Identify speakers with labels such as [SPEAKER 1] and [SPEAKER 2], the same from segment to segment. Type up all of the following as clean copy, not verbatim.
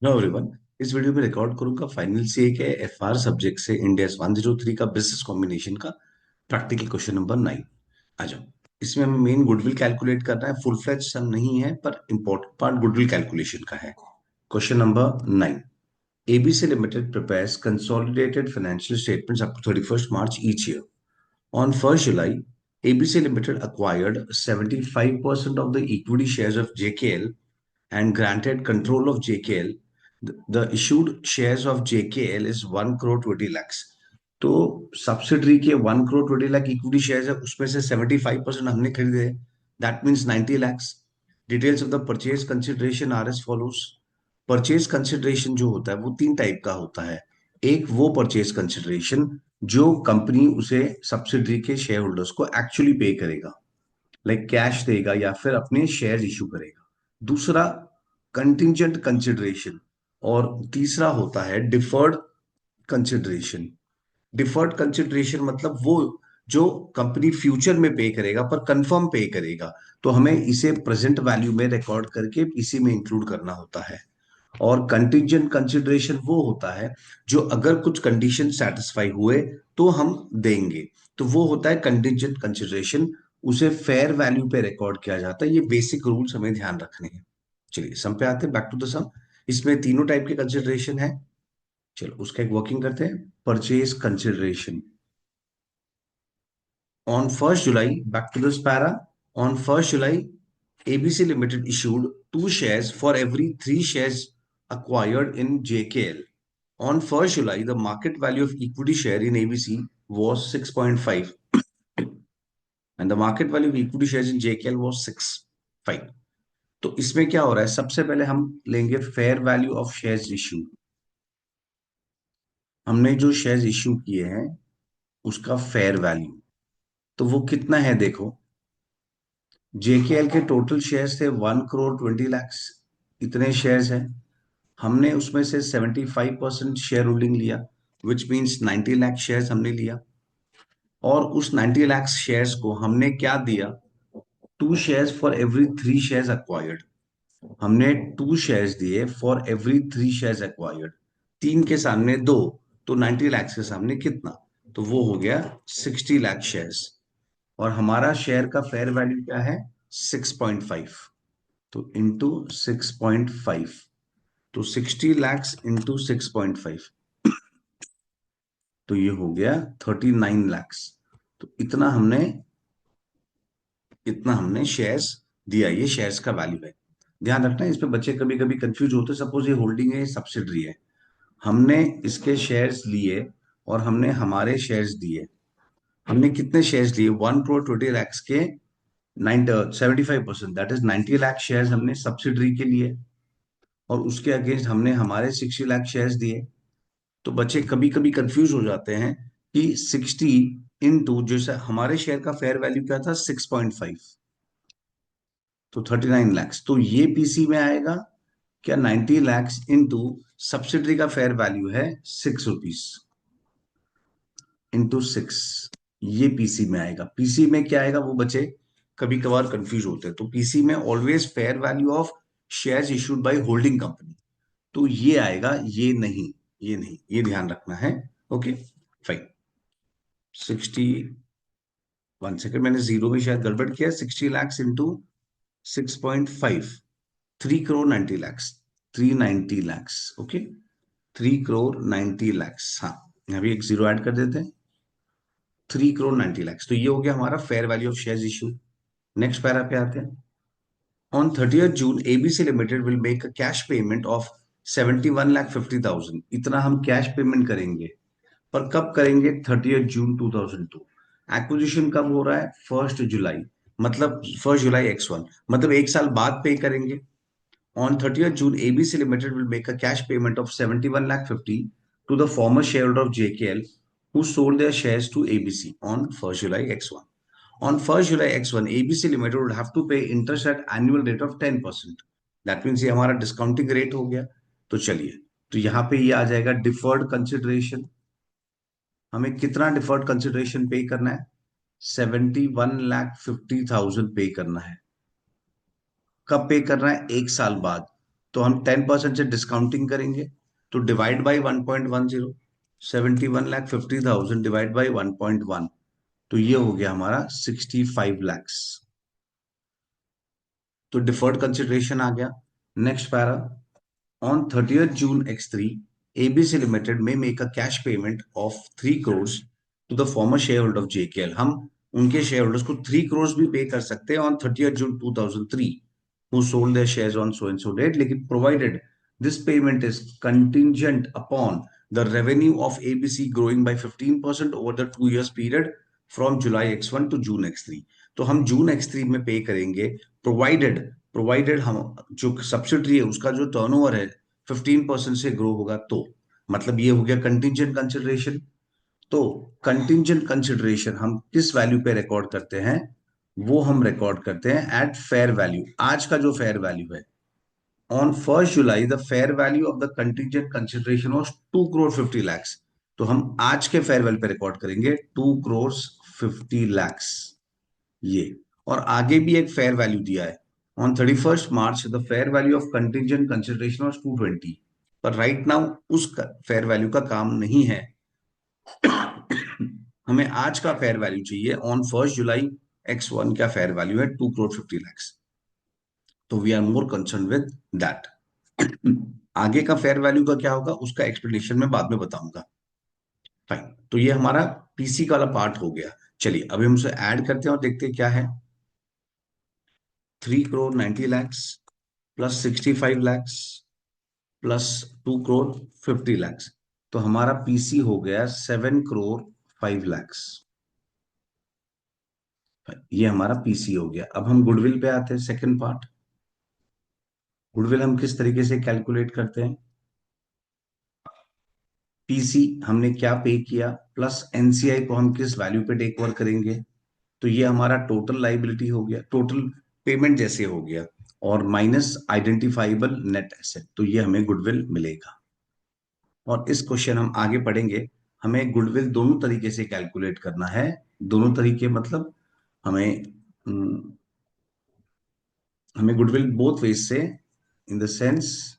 [SPEAKER 1] Hello everyone. इस video में record करूंगा फाइनल सीए के एफआर सब्जेक्ट से इंडेक्स 103 का बिजनेस कॉम्बिनेशन का प्रैक्टिकल क्वेश्चन नंबर 9। आ जाओ। इसमें हमें मेन गुडविल कैलकुलेट करना है। फुल फ्लेज सम नहीं है पर इंपॉर्टेंट पार्ट गुडविल कैलकुलेशन का है। Question number 9। ABC limited prepares consolidated financial statements up to 31st March each year. On 1st July, ABC Limited acquired 75% of the equity shares of JKL and granted control of JKL. The issued shares of JKL is 1 crore 20 lakhs. तो subsidiary के 1 crore 20 lakh equity shares है, उसमें से 75% हमने खरीदे। That means 90 lakhs. Details of the purchase consideration R S follows. Purchase consideration जो होता है वो तीन टाइप का होता है। एक वो परचेज कंसिडरेशन जो कंपनी उसे सब्सिडरी के शेयर होल्डर्स को एक्चुअली पे करेगा, लाइक कैश देगा या फिर अपने शेयर इशू करेगा। दूसरा कंटिंजेंट कंसिडरेशन। और तीसरा होता है डिफर्ड कंसिडरेशन। डिफर्ड कंसिडरेशन मतलब वो जो कंपनी फ्यूचर में पे करेगा पर कंफर्म पे करेगा, तो हमें इसे प्रेजेंट वैल्यू में रिकॉर्ड करके इसी में इंक्लूड करना होता है। और कंटिंजेंट कंसिडरेशन वो होता है जो अगर कुछ कंडीशन सेटिस्फाई हुए तो हम देंगे, तो वो होता है कंटिंजेंट कंसिडरेशन। उसे फेयर वैल्यू पे रिकॉर्ड किया जाता है। ये बेसिक रूल्स हमें ध्यान रखने हैं। चलिए सम पे आते हैं, बैक टू द सम। इसमें तीनों टाइप के कंसिडरेशन है। चलो उसका एक वर्किंग करते हैं। Purchase consideration on 1st July, back to this para. On 1st July, ABC Limited issued two shares for every three shares acquired in JKL. On 1st July, the market value of equity share in ABC was 6.5 and the market value of equity shares in JKL was 6.5. तो इसमें क्या हो रहा है, सबसे पहले हम लेंगे fair value of shares issue. हमने जो शेयर्स इश्यू किए हैं उसका फेयर वैल्यू, तो वो कितना है देखो। जेकेएल के टोटल शेयर्स थे 1 crore 20 lakhs। इतने शेयर्स हैं। हमने उसमें से 75% शेयर होल्डिंग लिया, विच मीन्स 90 लाख शेयर्स हमने लिया। और उस 90 लाख शेयर्स को हमने क्या दिया, two shares for every three shares acquired. हमने टू शेयर्स दिए for every three shares acquired. तीन के सामने दो, तो 90 lakhs के सामने कितना, तो वो हो गया 60 लाख शेयर्स। और हमारा शेयर का फेयर वैल्यू क्या है, 6.5। तो इंटू 6.5, तो 60 lakhs इंटू 6.5, तो ये हो गया 39 lakhs। तो इतना हमने शेयर्स दिया। ये शेयर्स का वैल्यू है। ध्यान रखना है, इस पे बच्चे कभी कभी कंफ्यूज होते हैं। सपोज ये होल्डिंग है, सब्सिडरी है, हमने इसके शेयर्स लिए और हमने हमारे शेयर्स दिए। हमने कितने शेयर्स लिए, 1 crore 20 lakhs के 75%, दैट इज 90 लाख शेयर्स हमने सब्सिडरी के लिए। और उसके अगेंस्ट हमने हमारे 60 लाख शेयर्स दिए। तो बच्चे कभी कभी कंफ्यूज हो जाते हैं कि 60 जैसे हमारे शेयर का फेयर वैल्यू क्या था, 6.5, तो 39 lakhs। तो ये पीसी में आएगा क्या, 90 lakhs इंटू सब्सिडरी का फेयर वैल्यू है ₹6 इंटू 6, ये पीसी में आएगा। पीसी में क्या आएगा, वो बच्चे कभी कभार कंफ्यूज होते हैं। तो पीसी में always fair value of shares issued by holding company, तो ये आएगा, ये नहीं, ये नहीं, ये ध्यान रखना है। Okay fine. 61 सेकेंड, मैंने जीरो में शायद गड़बड़ किया। 60 lakhs into 6.5, 3 crore 90 lakhs। 390 lakhs, okay. 3 crore 90 lakhs, हाँ, यहाँ भी एक जीरो ऐड कर देते हैं। 3 crore 90 lakhs, तो ये हो गया हमारा fair value of shares issue. Next para पे आते हैं। On 30th June, ABC Limited will make a cash payment of 71,50,000। इतना हम कैश पेमेंट करेंगे, पर कब करेंगे, 30th June 2002। एक्विजिशन कब हो रहा है, 1st July, मतलब 1st July X1, मतलब एक साल बाद पे करेंगे। On 30th June, ABC Limited will make a cash payment of 71,50,000 to the former shareholder of JKL who sold their shares to ABC on 1st July X1. On 1st July X1, ABC Limited would have to pay interest at annual rate of 10%। That means ये हमारा discounting rate हो गया। तो चलिए, तो यहाँ पे ये आ जाएगा डिफर्ड कंसिडरेशन। हमें कितना डिफर्ड कंसिडरेशन पे करना है, 71,50,000 पे करना है। कब पे करना है, एक साल बाद। तो हम 10% से डिस्काउंटिंग करेंगे, तो डिवाइड बाई 1.10, 71,50,000 डिवाइड बाई 1.1, तो ये हो गया हमारा 65 lakhs। तो डिफर्ड कंसिडरेशन आ गया। Next para, on 30th June X3, ABC Limited may make a cash payment of 3 crores to the former shareholder of JKL। हम उनके shareholders को 3 crores भी पे कर सकते हैं on 30th June 2003, who sold their shares on so and so date, लेकिन provided this payment is contingent upon the revenue of ABC growing by 15% over the 2 years period from July X1 to June X3। तो हम जून X3 में पे करेंगे, provided हम जो subsidiary है उसका जो टर्नओवर है 15% से ग्रो होगा, तो मतलब ये हो गया कंटिंजेंट कंसिडरेशन। तो कंटिंजेंट कंसिडरेशन हम किस वैल्यू पे रिकॉर्ड करते हैं, वो हम रिकॉर्ड करते हैं एट फेयर वैल्यू। आज का जो फेयर वैल्यू है, on 1 July the fair value of the contingent consideration was 2 crore 50 lakhs। तो हम आज के फेयर वैल्यू पे रिकॉर्ड करेंगे 2 crore 50 lakhs, ये। और आगे भी एक फेयर वैल्यू दिया है, on 31st March the fair value of contingent consideration was 220। पर राइट नाउ उस फेयर वैल्यू का काम नहीं है, हमें आज का फेयर वैल्यू चाहिए। ऑन 1 जुलाई X1 का फेयर वैल्यू है 2 crore 50 lakhs, तो we are more concern with that. आगे का फेयर वैल्यू का क्या होगा उसका एक्सप्लेनेशन मैं बाद में बताऊंगा। फाइन, तो ये हमारा पीसी वाला पार्ट हो गया। चलिए अभी हम उसे ऐड करते हैं और देखते हैं क्या है। 3 crore 90 lakhs plus 65 lakhs plus 2 crore 50 lakhs, तो हमारा पीसी हो गया 7 crore 5 lakhs। ये हमारा पीसी हो गया। अब हम गुडविल पे आते हैं, सेकंड पार्ट। गुडविल हम किस तरीके से कैलकुलेट करते हैं, पीसी हमने क्या पे किया प्लस एनसीआई को हम किस वैल्यू पे टेक ओवर करेंगे, तो ये हमारा टोटल लाइबिलिटी हो गया, टोटल पेमेंट जैसे हो गया, और माइनस आइडेंटिफाइबल नेट एसेट, तो ये हमें गुडविल मिलेगा। और इस क्वेश्चन हम आगे पढ़ेंगे, हमें गुडविल दोनों तरीके से कैलकुलेट करना है। दोनों तरीके मतलब हमें हमें गुडविल बोथ वेज से, इन द सेंस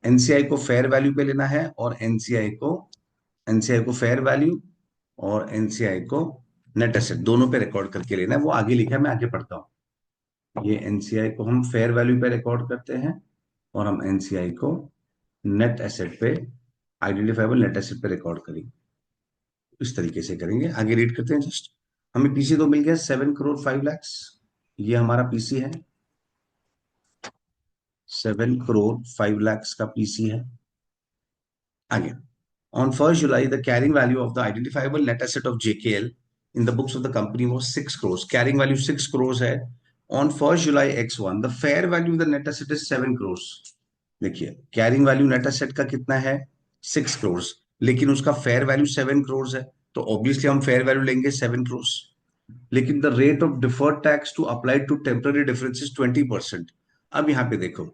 [SPEAKER 1] एनसीआई को फेयर वैल्यू पे लेना है और एनसीआई को फेयर वैल्यू और एनसीआई को नेट एसेट दोनों पे रिकॉर्ड करके लेना है। वो आगे लिखा है, मैं आगे पढ़ता हूँ। ये एनसीआई को हम फेयर वैल्यू पे रिकॉर्ड करते हैं और हम एनसीआई को नेट एसेट पे, आइडेंटिफाइबल नेट एसेट पे रिकॉर्ड करेंगे। इस तरीके से करेंगे। आगे रीड करते हैं जस्ट। हमें पीसी तो मिल गया 7 crore 5 lakhs, ये हमारा पीसी है, 7 crore 5 lakhs का पीसी है। आगे, on 1st July the carrying value of the identifiable net asset of JKL in the books of the company was 6 crores। carrying value 6 crores है। on 1st July X1 the fair value of the net asset is 7 crores। देखिए carrying value net asset का कितना है, 6 crores, लेकिन उसका fair value 7 crores है, तो obviously हम फेयर वैल्यू लेंगे 7 crores। लेकिन the rate of deferred tax to apply to temporary difference is 20%। अब यहाँ पे देखो,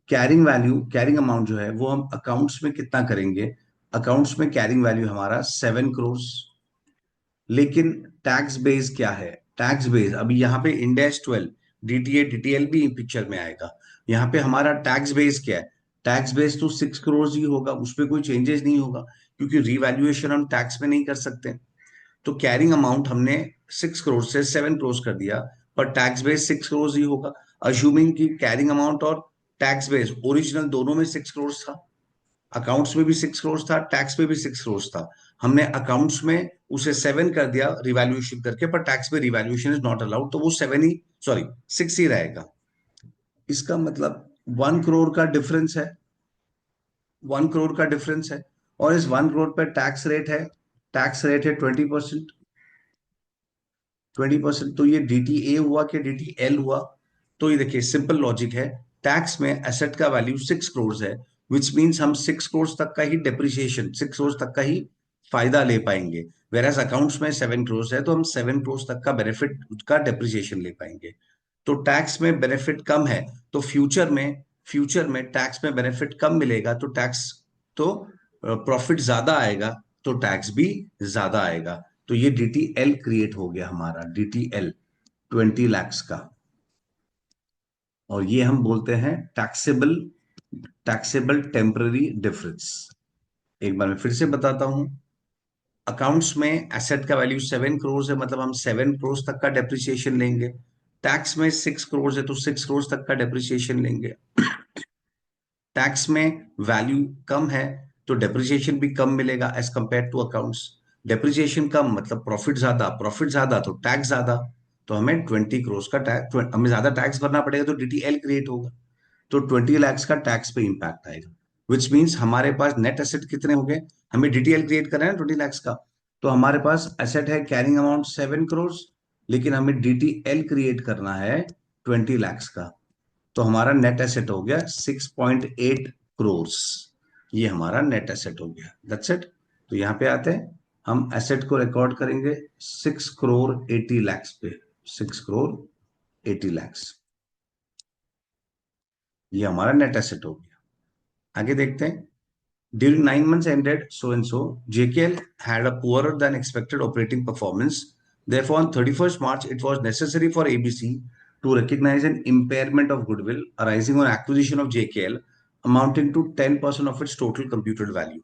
[SPEAKER 1] कैरिंग वैल्यू, कैरिंग अमाउंट जो है वो हम अकाउंट्स में कितना करेंगे, अकाउंट्स में कैरिंग वैल्यू हमारा 7 crores, लेकिन टैक्स बेस क्या है, टैक्स बेस अभी यहाँ पे इंडेस 12 डीटीए डीटीएल भी पिक्चर में आएगा। यहाँ पे हमारा टैक्स बेस क्या है, टैक्स बेस तो 6 crores ही होगा, उस पर कोई चेंजेस नहीं होगा, क्योंकि रिवैल्यूएशन हम टैक्स में नहीं कर सकते। तो कैरिंग अमाउंट हमने 6 crore से 7 crores कर दिया, पर टैक्स बेस 6 crores ही होगा। अज्यूमिंग कि कैरिंग अमाउंट और टैक्स बेस ओरिजिनल दोनों में 6 crores था, अकाउंट्स में भी 6 crores था, टैक्स में भी 6 crores था। हमने अकाउंट्स में उसे 7 कर दिया रिवैल्यूएशन करके, पर टैक्स में रिवैल्यूएशन इज नॉट अलाउड, तो वो 7 ही, सॉरी 6 ही रहेगा। इसका मतलब 1 crore का डिफरेंस है, 1 crore का डिफरेंस है, और इस 1 crore पर टैक्स रेट है 20%। 20%, तो ये DTA हुआ कि DTL हुआ। तो ये देखिए सिंपल लॉजिक है, टैक्स में एसेट का वैल्यू 6 crores है, विच मीन्स हम 6 crores तक का ही डेप्रिसिएशन, 6 crores तक का ही फायदा ले पाएंगे। वेरएज अकाउंट्स में 7 crores है, तो हम 7 crores तक का बेनिफिट का डेप्रिसिएशन ले पाएंगे। तो टैक्स में बेनिफिट कम है, तो फ्यूचर में टैक्स में बेनिफिट कम मिलेगा, तो टैक्स, तो प्रॉफिट ज्यादा आएगा, तो टैक्स भी ज्यादा आएगा। तो ये DTL क्रिएट हो गया हमारा, DTL 20 lakhs का। और ये हम बोलते हैं टैक्सेबल टैक्सेबल टेम्पररी डिफरेंस। एक बार मैं फिर से बताता हूं। अकाउंट्स में एसेट का वैल्यू 7 करोड़ है, मतलब हम 7 करोड़ तक का डेप्रिसिएशन लेंगे। टैक्स में 6 करोड़ है तो 6 करोड़ तक का डेप्रिसिएशन लेंगे। टैक्स में वैल्यू कम है तो डेप्रिसिएशन भी कम मिलेगा as compared to accounts. Depreciation कम मतलब प्रॉफिट ज्यादा तो टैक्स ज्यादा। तो हमें 20 करोड़ का टैक्स, हमें ज्यादा टैक्स भरना पड़ेगा तो डीटीएल क्रिएट होगा। तो 20 लाख का टैक्स पे इंपैक्ट आएगा। विच मीन्स हमारे पास नेट एसेट कितने हो गए, हमें डीटीएल क्रिएट करना है 20 लाख का। तो हमारे पास एसेट है कैरिंग अमाउंट 7 करोड़, लेकिन हमें डीटीएल क्रिएट करना है 20 लाख का। तो हमारा नेट एसेट हो गया 6.8 करोड़। ये हमारा नेट एसेट हो गया, दैट्स इट। तो यहाँ पे आते हैं, हम एसेट को रिकॉर्ड करेंगे 6 करोड़ 80 लाख पे। 6 करोड़ 80 लाख, ये हमारा नेट एसेट हो गया। आगे देखते हैं। During 9 months ended so and so, JKL had a poorer than expected operating performance. Therefore, on 31st March, it was necessary for ABC to recognize an impairment of goodwill arising on acquisition of JKL amounting to 10% of its total computed value.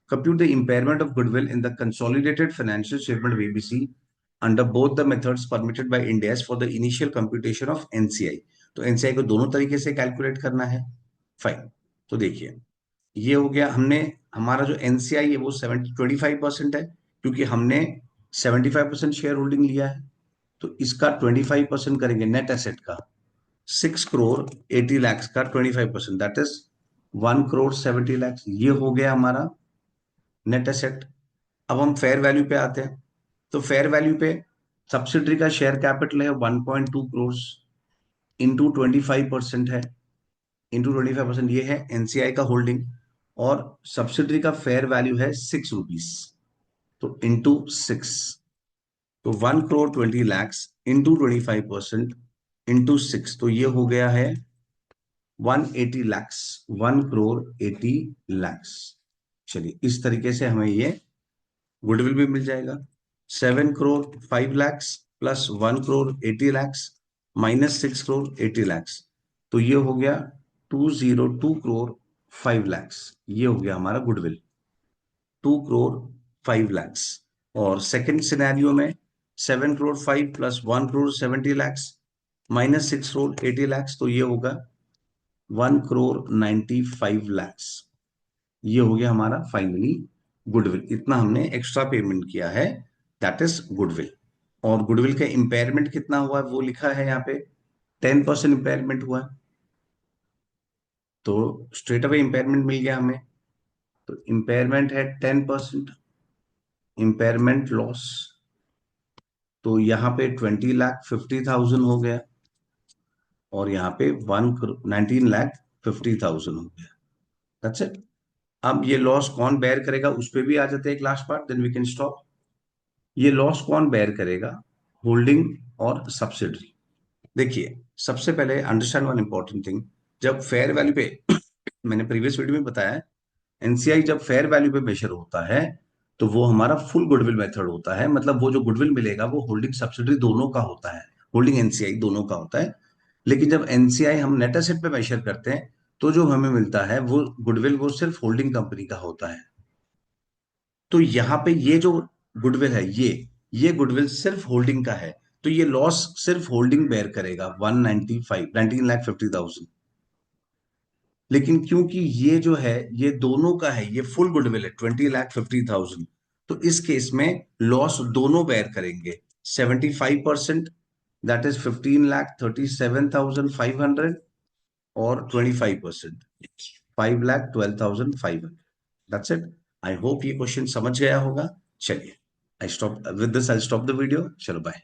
[SPEAKER 1] Compute the impairment of goodwill in the consolidated financial statement of ABC under both the methods permitted by Ind AS for the initial computation of NCI. तो NCI को दोनों तरीके से calculate करना है। Fine. तो देखिए, ये हो गया। हमने हमारा जो एनसीआई है वो 25% है, क्योंकि हमने 75% शेयर होल्डिंग लिया है। तो इसका 25% करेंगे नेट एसेट का। 6 करोड़ 80 लाख का 25%, दैट इज 1 करोड़ 70 लाख। ये हो गया हमारा नेट एसेट। अब हम फेयर वैल्यू पे आते हैं। तो फेयर वैल्यू पे सब्सिडरी का शेयर कैपिटल है 1.2 करोड़, इंटू 25% है, इंटू 25%, ये है एनसीआई का होल्डिंग। और सब्सिडरी का फेयर वैल्यू है 6 रुपीज, तो इंटू 6। तो 1 करोड़ 20 लाख इंटू 25% इंटू 6, तो ये हो गया है 180 लाख। 1 करोड़ 80 लाख। चलिए, इस तरीके से हमें ये गुडविल भी मिल जाएगा। 7 करोड़ 5 लाख प्लस 1 करोड़ 80 लाख माइनस 6 करोड़ 80 लाख, तो ये हो गया 202 करोड़ 5 लाख। ये हो गया हमारा गुडविल, 2 करोड़ 5 लाख। और सेकंड सिनेरियो में 7 करोड़ 5 प्लस 1 करोड़ 70 लाख माइनस 6 करोड़ 80 लाख, तो ये होगा 1 करोड़ 95 लाख। ये हो गया हमारा फाइनली गुडविल। इतना हमने एक्स्ट्रा पेमेंट किया है, दैट इज गुडविल। और गुडविल का इंपेयरमेंट कितना हुआ है वो लिखा है यहाँ पे, 10% इंपेयरमेंट हुआ है। तो स्ट्रेट अवे इंपेयरमेंट मिल गया हमें। तो इंपेयरमेंट है 10% इंपेयरमेंट लॉस। तो यहाँ पे 20,50,000 हो गया, और यहाँ पे 19,50,000 हो गया, दैट्स इट। अब ये लॉस कौन बेयर करेगा उस पर भी आ जाते हैं एक last part, then we can stop. ये लॉस कौन बेयर करेगा, होल्डिंग और सब्सिडरी। देखिए, सबसे पहले अंडरस्टैंड वन इंपॉर्टेंट थिंग। जब फेयर वैल्यू पे मैंने प्रीवियस वीडियो में बताया, एनसीआई जब फेयर वैल्यू पे मेजर होता है तो वो हमारा फुल गुडविल मेथड होता है। मतलब वो जो गुडविल मिलेगा वो होल्डिंग सब्सिडरी दोनों का होता है, होल्डिंग एनसीआई दोनों का होता है। लेकिन जब एनसीआई हम नेट एसेट पे मेजर करते हैं तो जो हमें मिलता है वो गुडविल वो सिर्फ होल्डिंग कंपनी का होता है। तो यहाँ पे ये जो गुडविल है, ये गुडविल सिर्फ होल्डिंग का है। तो ये लॉस सिर्फ होल्डिंग बेयर करेगा 19,50,000। लेकिन क्योंकि ये जो है ये दोनों का है, ये फुल गुडविल है 20,50,000, तो इस केस में लॉस दोनों बेयर करेंगे। 75%, दैट इज 15,37,500, और 25% 5,12,500, दैट्स इट। आई होप ये क्वेश्चन समझ गया होगा। चलिए, I stop with this, I stop the video. चलो बाय।